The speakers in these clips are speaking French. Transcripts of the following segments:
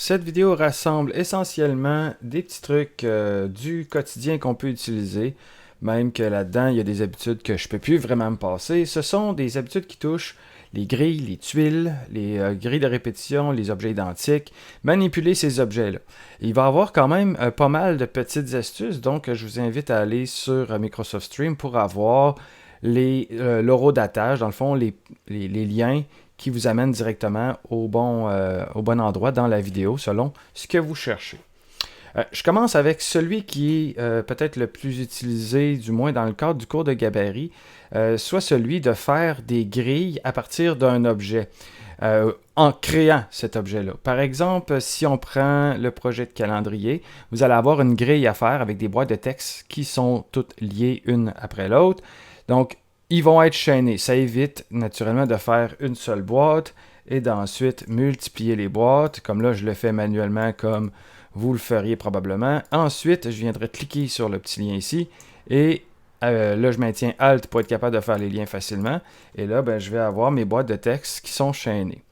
Cette vidéo rassemble essentiellement des petits trucs du quotidien qu'on peut utiliser, même que là-dedans, il y a des habitudes que je peux plus vraiment me passer. Ce sont des habitudes qui touchent les grilles, les tuiles, les grilles de répétition, les objets identiques, manipuler ces objets-là. Il va y avoir quand même pas mal de petites astuces, donc je vous invite à aller sur Microsoft Stream pour avoir l'horodatage, dans le fond, les liens qui vous amènent directement au bon endroit dans la vidéo selon ce que vous cherchez. Je commence avec celui qui est peut-être le plus utilisé, du moins dans le cadre du cours de gabarit, soit celui de faire des grilles à partir d'un objet, en créant cet objet-là. Par exemple, si on prend le projet de calendrier, vous allez avoir une grille à faire avec des boîtes de texte qui sont toutes liées une après l'autre. Donc, ils vont être chaînés. Ça évite naturellement de faire une seule boîte et d'ensuite multiplier les boîtes. Comme là, je le fais manuellement comme vous le feriez probablement. Ensuite, je viendrai cliquer sur le petit lien ici et là, je maintiens Alt pour être capable de faire les liens facilement. Et là, je vais avoir mes boîtes de texte qui sont chaînées.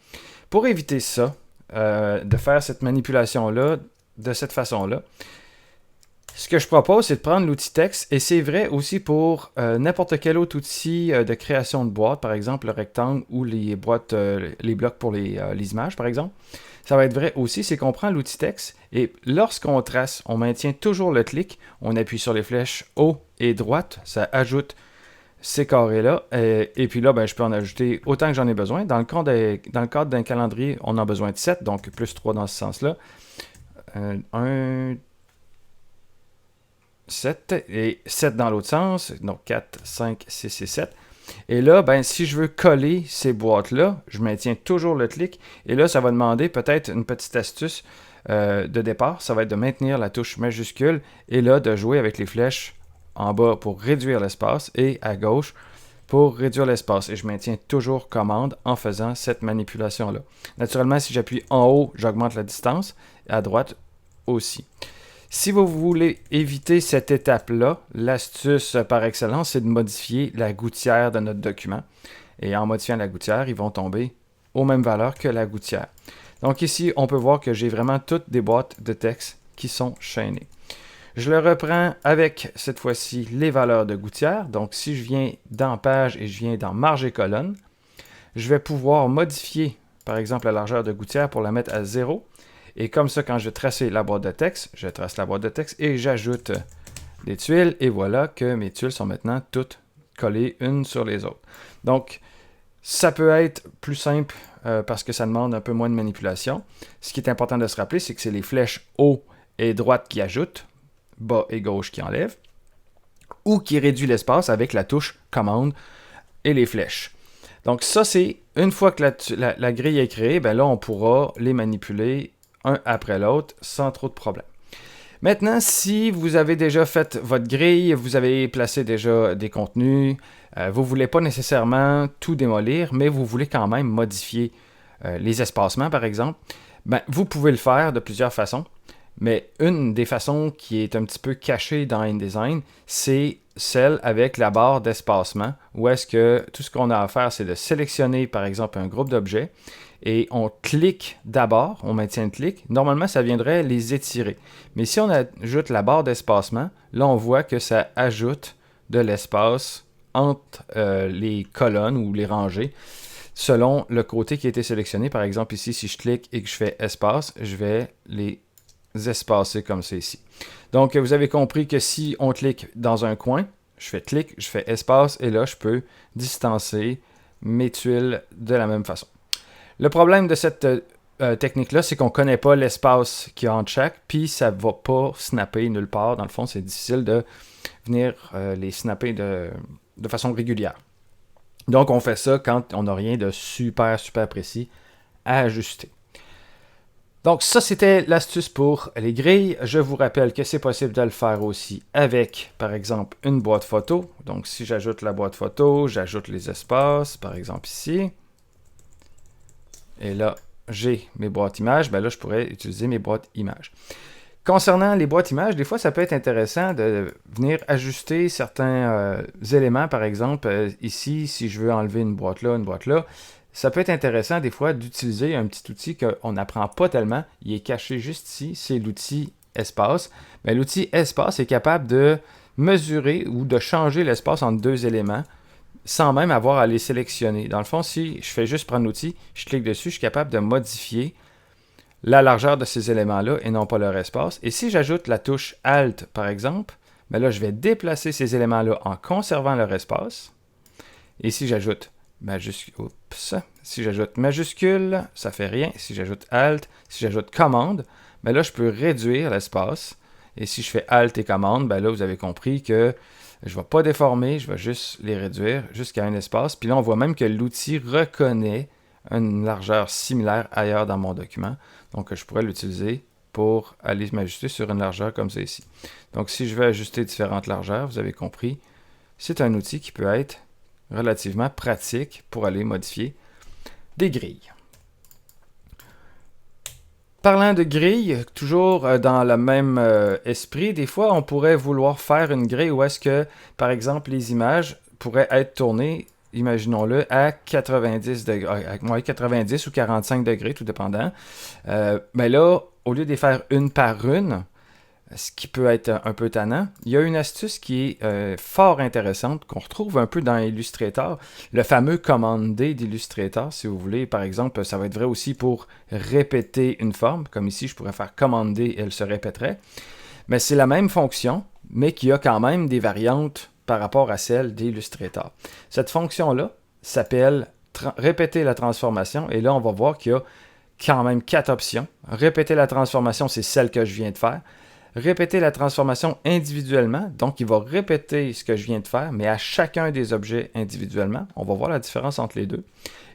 Pour éviter ça, de faire cette manipulation-là de cette façon-là, ce que je propose, c'est de prendre l'outil texte, et c'est vrai aussi pour n'importe quel autre outil de création de boîte, par exemple le rectangle ou les boîtes, les blocs pour les images, par exemple. Ça va être vrai aussi, c'est qu'on prend l'outil texte, et lorsqu'on trace, on maintient toujours le clic, on appuie sur les flèches haut et droite, ça ajoute ces carrés-là, et puis là, je peux en ajouter autant que j'en ai besoin. Dans le cadre d'un calendrier, on a besoin de 7, donc plus 3 dans ce sens-là. 1, 7 et 7 dans l'autre sens, donc 4, 5, 6 et 7. Et là, si je veux coller ces boîtes-là, je maintiens toujours le clic. Et là, ça va demander peut-être une petite astuce de départ. Ça va être de maintenir la touche majuscule et là, de jouer avec les flèches en bas pour réduire l'espace et à gauche pour réduire l'espace. Et je maintiens toujours commande en faisant cette manipulation-là. Naturellement, si j'appuie en haut, j'augmente la distance. À droite aussi. Si vous voulez éviter cette étape-là, l'astuce par excellence, c'est de modifier la gouttière de notre document. Et en modifiant la gouttière, ils vont tomber aux mêmes valeurs que la gouttière. Donc ici, on peut voir que j'ai vraiment toutes des boîtes de texte qui sont chaînées. Je le reprends avec, cette fois-ci, les valeurs de gouttière. Donc si je viens dans Page et je viens dans Marge et colonne, je vais pouvoir modifier, par exemple, la largeur de gouttière pour la mettre à 0. Et comme ça, quand je vais tracer la boîte de texte, je trace la boîte de texte et j'ajoute des tuiles. Et voilà que mes tuiles sont maintenant toutes collées une sur les autres. Donc, ça peut être plus simple parce que ça demande un peu moins de manipulation. Ce qui est important de se rappeler, c'est que c'est les flèches haut et droite qui ajoutent, bas et gauche qui enlèvent, ou qui réduit l'espace avec la touche commande et les flèches. Donc ça, c'est une fois que la grille est créée, là, on pourra les manipuler un après l'autre sans trop de problème. Maintenant, si vous avez déjà fait votre grille, vous avez placé déjà des contenus, vous ne voulez pas nécessairement tout démolir, mais vous voulez quand même modifier les espacements, par exemple, vous pouvez le faire de plusieurs façons. Mais une des façons qui est un petit peu cachée dans InDesign, c'est celle avec la barre d'espacement, où est-ce que tout ce qu'on a à faire, c'est de sélectionner, par exemple, un groupe d'objets, et on clique d'abord, on maintient le clic. Normalement, ça viendrait les étirer. Mais si on ajoute la barre d'espacement, là, on voit que ça ajoute de l'espace entre les colonnes ou les rangées, selon le côté qui a été sélectionné. Par exemple, ici, si je clique et que je fais espace, je vais les espacer comme c'est ici. Donc, vous avez compris que si on clique dans un coin, je fais clic, je fais espace, et là, je peux distancer mes tuiles de la même façon. Le problème de cette technique-là, c'est qu'on ne connaît pas l'espace qu'il y a entre chaque, puis ça ne va pas snapper nulle part. Dans le fond, c'est difficile de venir les snapper de façon régulière. Donc, on fait ça quand on n'a rien de super précis à ajuster. Donc ça, c'était l'astuce pour les grilles. Je vous rappelle que c'est possible de le faire aussi avec, par exemple, une boîte photo. Donc si j'ajoute la boîte photo, j'ajoute les espaces, par exemple ici. Et là, j'ai mes boîtes images. Là, je pourrais utiliser mes boîtes images. Concernant les boîtes images, des fois, ça peut être intéressant de venir ajuster certains éléments. Par exemple, ici, si je veux enlever une boîte là, ça peut être intéressant des fois d'utiliser un petit outil qu'on n'apprend pas tellement. Il est caché juste ici, c'est l'outil espace. Mais l'outil espace est capable de mesurer ou de changer l'espace entre deux éléments sans même avoir à les sélectionner. Dans le fond, si je fais juste prendre l'outil, je clique dessus, je suis capable de modifier la largeur de ces éléments-là et non pas leur espace. Et si j'ajoute la touche Alt, par exemple, ben là, je vais déplacer ces éléments-là en conservant leur espace. Et si j'ajoute majuscule, ça fait rien. Si j'ajoute Alt, si j'ajoute commande, ben là, je peux réduire l'espace. Et si je fais Alt et commande, ben là, vous avez compris que je ne vais pas déformer, je vais juste les réduire jusqu'à un espace. Puis là, on voit même que l'outil reconnaît une largeur similaire ailleurs dans mon document. Donc, je pourrais l'utiliser pour aller m'ajuster sur une largeur comme ça ici. Donc, si je veux ajuster différentes largeurs, vous avez compris, c'est un outil qui peut être relativement pratique pour aller modifier des grilles. Parlant de grille, toujours dans le même esprit, des fois on pourrait vouloir faire une grille où est-ce que, par exemple, les images pourraient être tournées, imaginons-le, à 90 degrés, 90 ou 45 degrés, tout dépendant. Mais là, au lieu de les faire une par une, ce qui peut être un peu tannant, il y a une astuce qui est fort intéressante, qu'on retrouve un peu dans Illustrator, le fameux commande D d'Illustrator, si vous voulez. Par exemple, ça va être vrai aussi pour répéter une forme, comme ici, je pourrais faire commande D et elle se répéterait. Mais c'est la même fonction, mais qui a quand même des variantes par rapport à celle d'Illustrator. Cette fonction-là s'appelle répéter la transformation, et là, on va voir qu'il y a quand même 4 options. Répéter la transformation, c'est celle que je viens de faire. Répéter la transformation individuellement, donc il va répéter ce que je viens de faire, mais à chacun des objets individuellement. On va voir la différence entre les deux.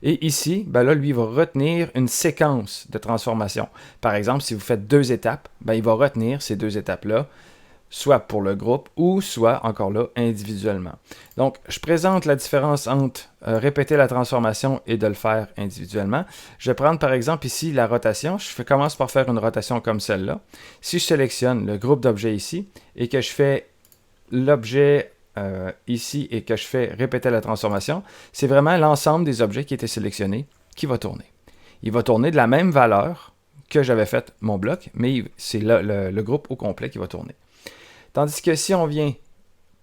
Et ici, ben là, lui, il va retenir une séquence de transformation. Par exemple, si vous faites 2 étapes, ben il va retenir ces 2 étapes-là, soit pour le groupe ou soit, encore là, individuellement. Donc, je présente la différence entre répéter la transformation et de le faire individuellement. Je vais prendre par exemple ici la rotation. Commence par faire une rotation comme celle-là. Si je sélectionne le groupe d'objets ici et que je fais l'objet ici et que je fais répéter la transformation, c'est vraiment l'ensemble des objets qui étaient sélectionnés qui va tourner. Il va tourner de la même valeur que j'avais fait mon bloc, mais c'est le groupe au complet qui va tourner. Tandis que si on vient,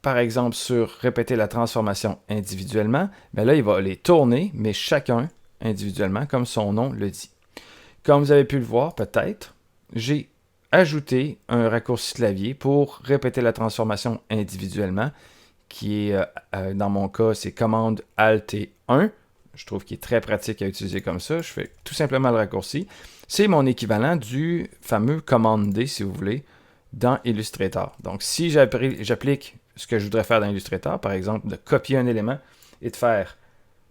par exemple, sur répéter la transformation individuellement, bien là, il va les tourner, mais chacun individuellement, comme son nom le dit. Comme vous avez pu le voir, peut-être, j'ai ajouté un raccourci clavier pour répéter la transformation individuellement, qui est, dans mon cas, c'est commande Alt et 1. Je trouve qu'il est très pratique à utiliser comme ça. Je fais tout simplement le raccourci. C'est mon équivalent du fameux commande D, si vous voulez, dans Illustrator. Donc, si j'applique ce que je voudrais faire dans Illustrator, par exemple, de copier un élément et de faire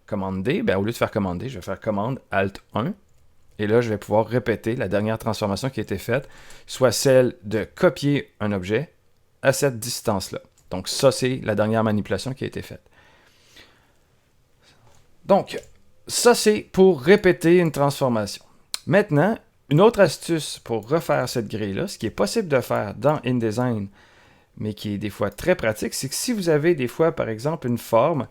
commande D, bien, au lieu de faire commande D, je vais faire commande Alt 1. Et là, je vais pouvoir répéter la dernière transformation qui a été faite, soit celle de copier un objet à cette distance-là. Donc, ça, c'est la dernière manipulation qui a été faite. Donc, ça, c'est pour répéter une transformation. Maintenant, une autre astuce pour refaire cette grille-là, ce qui est possible de faire dans InDesign, mais qui est des fois très pratique, c'est que si vous avez des fois, par exemple, une forme,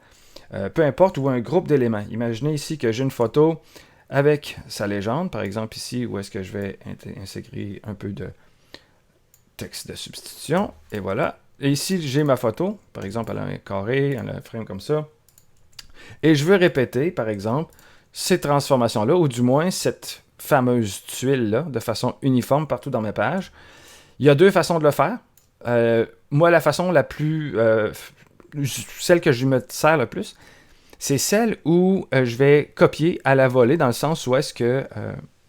peu importe, ou un groupe d'éléments. Imaginez ici que j'ai une photo avec sa légende, par exemple ici, où est-ce que je vais intégrer un peu de texte de substitution, et voilà. Et ici, j'ai ma photo, par exemple, elle a un carré, elle a un frame comme ça, et je veux répéter, par exemple, ces transformations-là, ou du moins cette fameuse tuile-là, de façon uniforme partout dans mes pages. Il y a 2 façons de le faire. Moi, la façon la plus... celle que je me sers le plus, c'est celle où je vais copier à la volée, dans le sens où est-ce que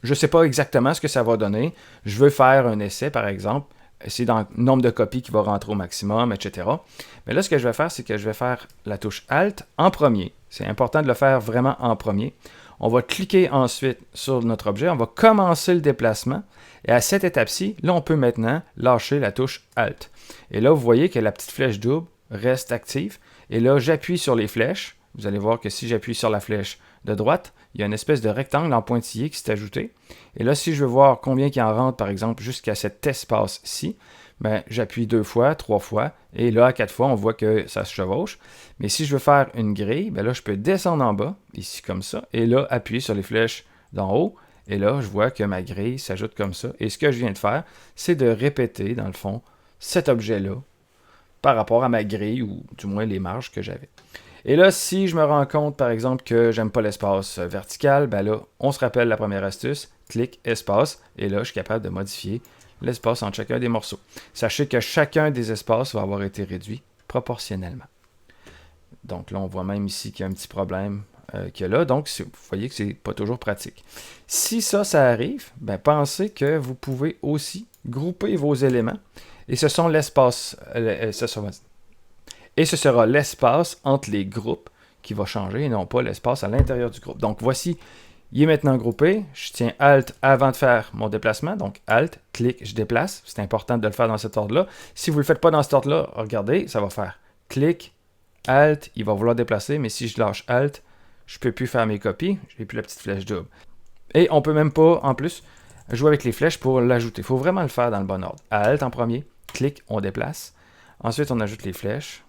je ne sais pas exactement ce que ça va donner. Je veux faire un essai, par exemple. C'est dans le nombre de copies qui va rentrer au maximum, etc. Mais là, ce que je vais faire, c'est que je vais faire la touche Alt en premier. C'est important de le faire vraiment en premier. On va cliquer ensuite sur notre objet, on va commencer le déplacement. Et à cette étape-ci, là, on peut maintenant lâcher la touche Alt. Et là, vous voyez que la petite flèche double reste active. Et là, j'appuie sur les flèches, vous allez voir que si j'appuie sur la flèche de droite, il y a une espèce de rectangle en pointillé qui s'est ajouté. Et là, si je veux voir combien il en rentre, par exemple, jusqu'à cet espace-ci, ben, j'appuie 2 fois, 3 fois, et là, à 4 fois, on voit que ça se chevauche. Mais si je veux faire une grille, ben là, je peux descendre en bas, ici comme ça, et là, appuyer sur les flèches d'en haut, et là, je vois que ma grille s'ajoute comme ça. Et ce que je viens de faire, c'est de répéter, dans le fond, cet objet-là par rapport à ma grille, ou du moins les marges que j'avais. Et là, si je me rends compte, par exemple, que j'aime pas l'espace vertical, ben là, on se rappelle la première astuce, clic, espace, et là, je suis capable de modifier l'espace entre chacun des morceaux. Sachez que chacun des espaces va avoir été réduit proportionnellement. Donc là, on voit même ici qu'il y a un petit problème qu'il y a là. Donc, vous voyez que c'est pas toujours pratique. Si ça arrive, ben, pensez que vous pouvez aussi grouper vos éléments. Et ce sont l'espace. Et ce sera l'espace entre les groupes qui va changer et non pas l'espace à l'intérieur du groupe. Donc voici, il est maintenant groupé. Je tiens Alt avant de faire mon déplacement. Donc Alt, clic, je déplace. C'est important de le faire dans cet ordre-là. Si vous ne le faites pas dans cet ordre-là, regardez, ça va faire clic, Alt, il va vouloir déplacer, mais si je lâche Alt, je ne peux plus faire mes copies. Je n'ai plus la petite flèche double. Et on ne peut même pas, en plus, jouer avec les flèches pour l'ajouter. Il faut vraiment le faire dans le bon ordre. Alt en premier, clic, on déplace. Ensuite, on ajoute les flèches.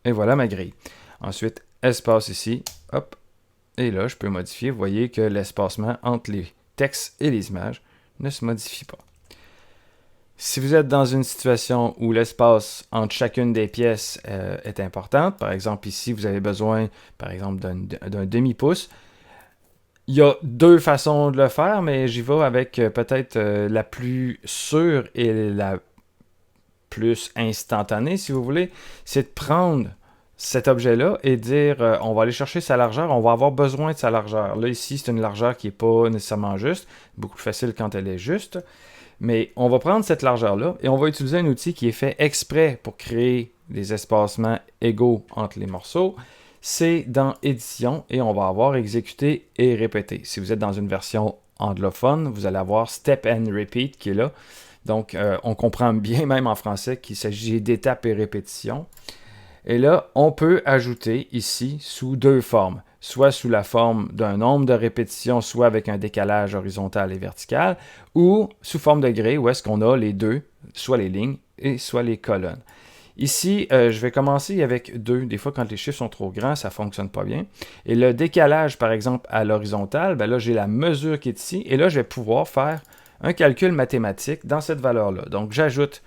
Et voilà ma grille. Ensuite, espace ici, hop. Et là, je peux modifier. Vous voyez que l'espacement entre les textes et les images ne se modifie pas. Si vous êtes dans une situation où l'espace entre chacune des pièces est importante, par exemple ici, vous avez besoin, par exemple, d'un demi-pouce, il y a 2 façons de le faire, mais j'y vais avec peut-être la plus sûre et la plus instantanée, si vous voulez, c'est de prendre cet objet-là et dire on va aller chercher sa largeur, on va avoir besoin de sa largeur. Là, ici, c'est une largeur qui n'est pas nécessairement juste, beaucoup plus facile quand elle est juste, mais on va prendre cette largeur-là et on va utiliser un outil qui est fait exprès pour créer des espacements égaux entre les morceaux. C'est dans Édition et on va avoir exécuté et répété. Si vous êtes dans une version anglophone, vous allez avoir Step and Repeat qui est là. Donc, on comprend bien même en français qu'il s'agit d'étapes et répétitions. Et là, on peut ajouter ici sous 2 formes. Soit sous la forme d'un nombre de répétitions, soit avec un décalage horizontal et vertical, ou sous forme de grille où est-ce qu'on a les deux, soit les lignes et soit les colonnes. Ici, je vais commencer avec 2. Des fois, quand les chiffres sont trop grands, ça ne fonctionne pas bien. Et le décalage, par exemple, à l'horizontale, ben là, j'ai la mesure qui est ici. Et là, je vais pouvoir faire un calcul mathématique dans cette valeur-là. Donc, j'ajoute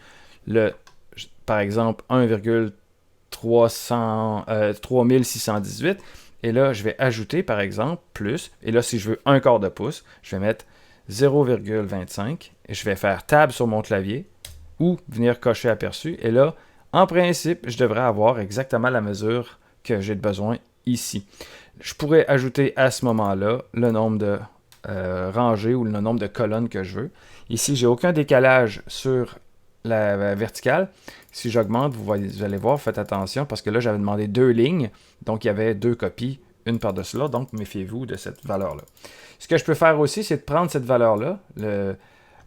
par exemple, 1,3618. Et là, je vais ajouter, par exemple, plus. Et là, si je veux 1/4 de pouce, je vais mettre 0,25. Et je vais faire Tab sur mon clavier ou venir cocher aperçu. Et là, en principe, je devrais avoir exactement la mesure que j'ai de besoin ici. Je pourrais ajouter à ce moment-là le nombre de rangées ou le nombre de colonnes que je veux. Ici, j'ai aucun décalage sur la verticale. Si j'augmente, vous allez voir, faites attention parce que là, j'avais demandé 2 lignes. Donc, il y avait 2 copies, une par-dessus l'autre. Donc, méfiez-vous de cette valeur-là. Ce que je peux faire aussi, c'est de prendre cette valeur-là, le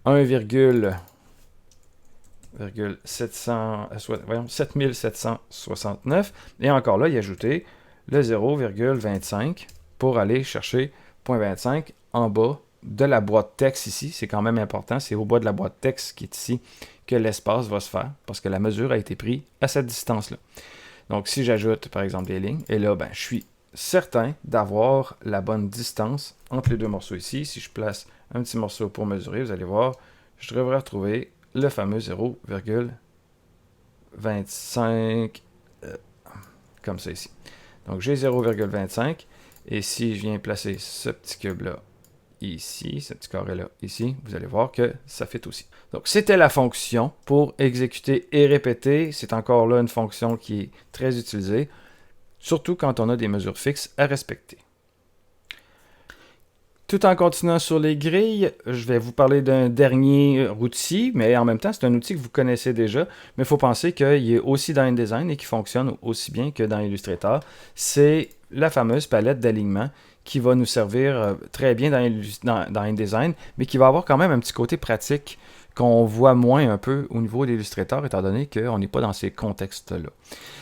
7769, et encore là, y ajouter le 0,25 pour aller chercher 0,25 en bas de la boîte texte ici. C'est quand même important, c'est au bas de la boîte texte qui est ici que l'espace va se faire, parce que la mesure a été prise à cette distance-là. Donc, si j'ajoute, par exemple, des lignes, et là, ben, je suis certain d'avoir la bonne distance entre les 2 morceaux ici. Si je place un petit morceau pour mesurer, vous allez voir, je devrais retrouver le fameux 0,25 comme ça ici. Donc, j'ai 0,25, et si je viens placer ce petit cube-là ici, ce petit carré-là ici, vous allez voir que ça fait aussi. Donc, c'était la fonction pour exécuter et répéter. C'est encore là une fonction qui est très utilisée, surtout quand on a des mesures fixes à respecter. Tout en continuant sur les grilles, je vais vous parler d'un dernier outil, mais en même temps, c'est un outil que vous connaissez déjà, mais il faut penser qu'il est aussi dans InDesign et qui fonctionne aussi bien que dans Illustrator. C'est la fameuse palette d'alignement qui va nous servir très bien dans InDesign, mais qui va avoir quand même un petit côté pratique qu'on voit moins un peu au niveau d'Illustrator, étant donné qu'on n'est pas dans ces contextes-là.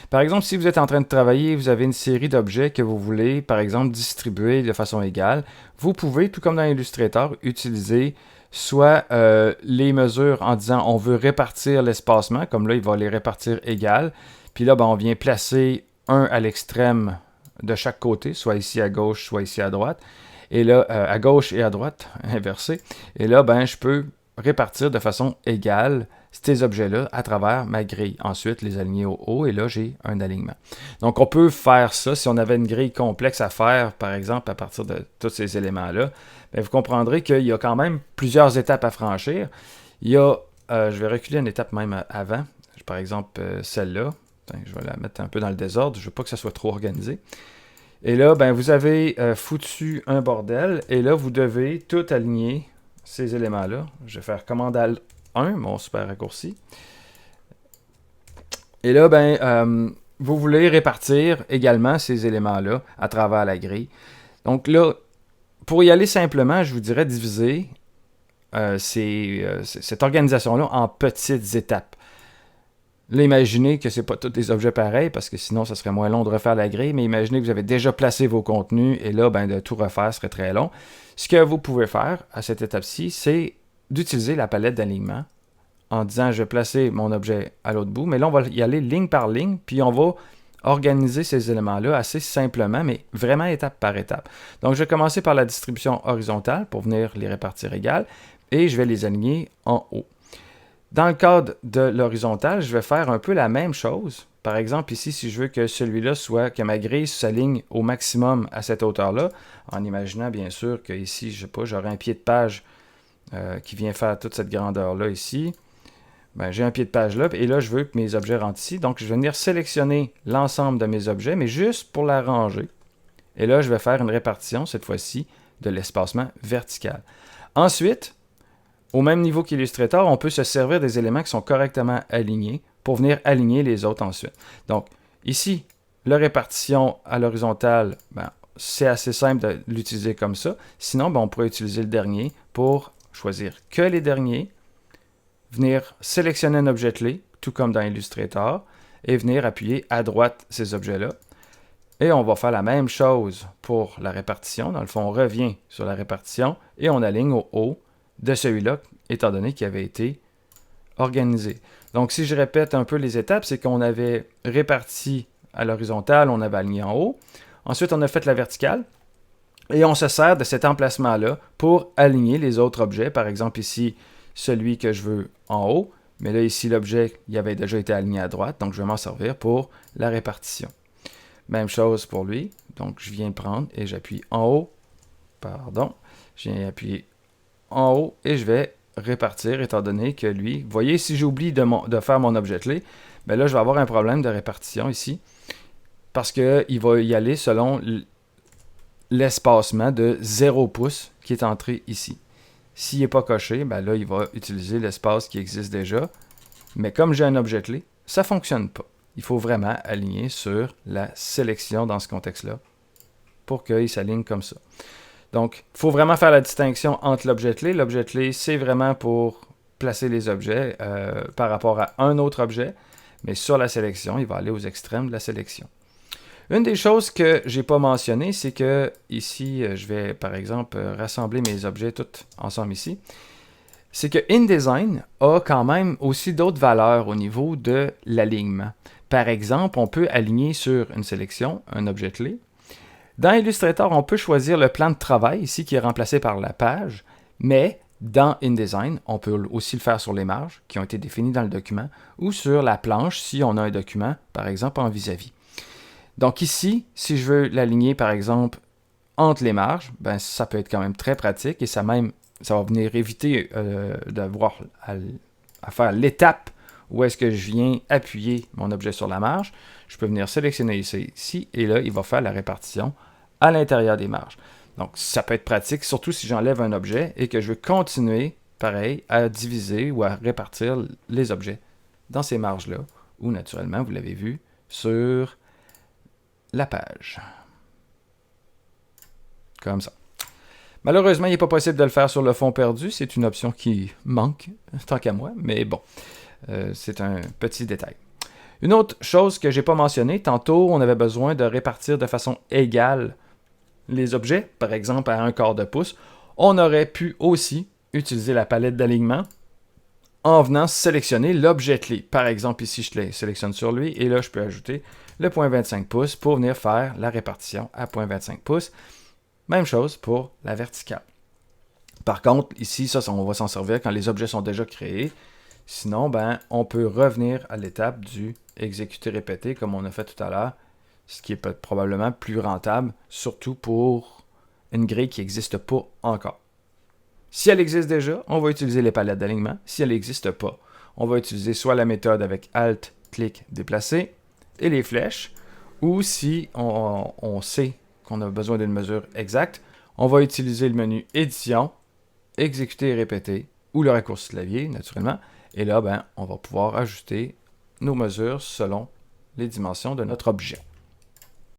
Par exemple, si vous êtes en train de travailler, vous avez une série d'objets que vous voulez, par exemple, distribuer de façon égale, vous pouvez, tout comme dans Illustrator, utiliser soit les mesures en disant on veut répartir l'espacement, comme là, il va les répartir égales, puis là, ben, on vient placer un à l'extrême de chaque côté, soit ici à gauche, soit ici à droite, et là, à gauche et à droite, inversé, et là, ben, je peux répartir de façon égale ces objets-là à travers ma grille. Ensuite, les aligner au haut, et là, j'ai un alignement. Donc, on peut faire ça si on avait une grille complexe à faire, par exemple, à partir de tous ces éléments-là. Bien, vous comprendrez qu'il y a quand même plusieurs étapes à franchir. Il y a, je vais reculer une étape même avant, par exemple, celle-là. Je vais la mettre un peu dans le désordre, je ne veux pas que ça soit trop organisé. Et là, ben, vous avez foutu un bordel, et là, vous devez tout aligner ces éléments-là. Je vais faire commande Alt 1, mon super raccourci. Et là, ben, vous voulez répartir également ces éléments-là à travers la grille. Donc là, pour y aller simplement, je vous dirais diviser cette organisation-là en petites étapes. Là, imaginez que ce n'est pas tous des objets pareils, parce que sinon, ça serait moins long de refaire la grille, mais imaginez que vous avez déjà placé vos contenus, et là, ben, de tout refaire serait très long. Ce que vous pouvez faire à cette étape-ci, c'est d'utiliser la palette d'alignement en disant je vais placer mon objet à l'autre bout, mais là, on va y aller ligne par ligne, puis on va organiser ces éléments-là assez simplement, mais vraiment étape par étape. Donc, je vais commencer par la distribution horizontale pour venir les répartir égales, et je vais les aligner en haut. Dans le cadre de l'horizontale, je vais faire un peu la même chose. Par exemple, ici, si je veux que celui-là soit, que ma grille s'aligne au maximum à cette hauteur-là, en imaginant bien sûr que ici, je sais pas, j'aurai un pied de page qui vient faire toute cette grandeur-là ici. Ben, j'ai un pied de page là, et là, je veux que mes objets rentrent ici. Donc, je vais venir sélectionner l'ensemble de mes objets, mais juste pour la ranger. Et là, je vais faire une répartition, cette fois-ci, de l'espacement vertical. Ensuite, au même niveau qu'Illustrator, on peut se servir des éléments qui sont correctement alignés pour venir aligner les autres ensuite. Donc, ici, la répartition à l'horizontale, ben, c'est assez simple de l'utiliser comme ça. Sinon, ben, on pourrait utiliser le dernier pour choisir que les derniers, venir sélectionner un objet clé, tout comme dans Illustrator, et venir appuyer à droite ces objets-là. Et on va faire la même chose pour la répartition. Dans le fond, on revient sur la répartition et on aligne au haut de celui-là, étant donné qu'il avait été organisé. Donc, si je répète un peu les étapes, c'est qu'on avait réparti à l'horizontale, on avait aligné en haut. Ensuite, on a fait la verticale. Et on se sert de cet emplacement-là pour aligner les autres objets. Par exemple, ici, celui que je veux en haut. Mais là, ici, l'objet, il avait déjà été aligné à droite. Donc, je vais m'en servir pour la répartition. Même chose pour lui. Donc, je viens prendre et j'appuie en haut. Pardon. Je viens appuyer en haut et je vais répartir étant donné que lui, vous voyez, si j'oublie de faire mon objet clé, ben là, je vais avoir un problème de répartition ici parce qu'il va y aller selon l'espacement de 0 pouce qui est entré ici. S'il n'est pas coché, ben là, il va utiliser l'espace qui existe déjà. Mais comme j'ai un objet clé, ça ne fonctionne pas. Il faut vraiment aligner sur la sélection dans ce contexte-là pour qu'il s'aligne comme ça. Donc, il faut vraiment faire la distinction entre l'objet clé. L'objet clé, c'est vraiment pour placer les objets par rapport à un autre objet. Mais sur la sélection, il va aller aux extrêmes de la sélection. Une des choses que je n'ai pas mentionné, c'est que ici, je vais par exemple rassembler mes objets tous ensemble ici. C'est que InDesign a quand même aussi d'autres valeurs au niveau de l'alignement. Par exemple, on peut aligner sur une sélection, un objet clé. Dans Illustrator, on peut choisir le plan de travail ici qui est remplacé par la page, mais dans InDesign, on peut aussi le faire sur les marges qui ont été définies dans le document ou sur la planche si on a un document, par exemple en vis-à-vis. Donc ici, si je veux l'aligner par exemple entre les marges, ben, ça peut être quand même très pratique et ça va venir éviter d'avoir à faire l'étape où est-ce que je viens appuyer mon objet sur la marge. Je peux venir sélectionner ici et là, il va faire la répartition à l'intérieur des marges. Donc, ça peut être pratique, surtout si j'enlève un objet et que je veux continuer, pareil, à diviser ou à répartir les objets dans ces marges-là, où naturellement, vous l'avez vu, sur la page. comme ça. Malheureusement, il n'est pas possible de le faire sur le fond perdu. C'est une option qui manque, tant qu'à moi, mais bon, c'est un petit détail. Une autre chose que je n'ai pas mentionnée, tantôt, on avait besoin de répartir de façon égale les objets, par exemple à 1/4 de pouce. On aurait pu aussi utiliser la palette d'alignement en venant sélectionner l'objet clé. Par exemple, ici, je le sélectionne sur lui, et là, je peux ajouter le 0.25 pouces pour venir faire la répartition à 0.25 pouces. Même chose pour la verticale. Par contre, ici, ça, on va s'en servir quand les objets sont déjà créés. Sinon, on peut revenir à l'étape du exécuter répéter, comme on a fait tout à l'heure, ce qui est probablement plus rentable, surtout pour une grille qui n'existe pas encore. Si elle existe déjà, on va utiliser les palettes d'alignement. Si elle n'existe pas, on va utiliser soit la méthode avec Alt, clic, déplacer et les flèches, ou si on sait qu'on a besoin d'une mesure exacte, on va utiliser le menu Édition, Exécuter et répéter, ou le raccourci clavier, naturellement. Et là, on va pouvoir ajuster nos mesures selon les dimensions de notre objet.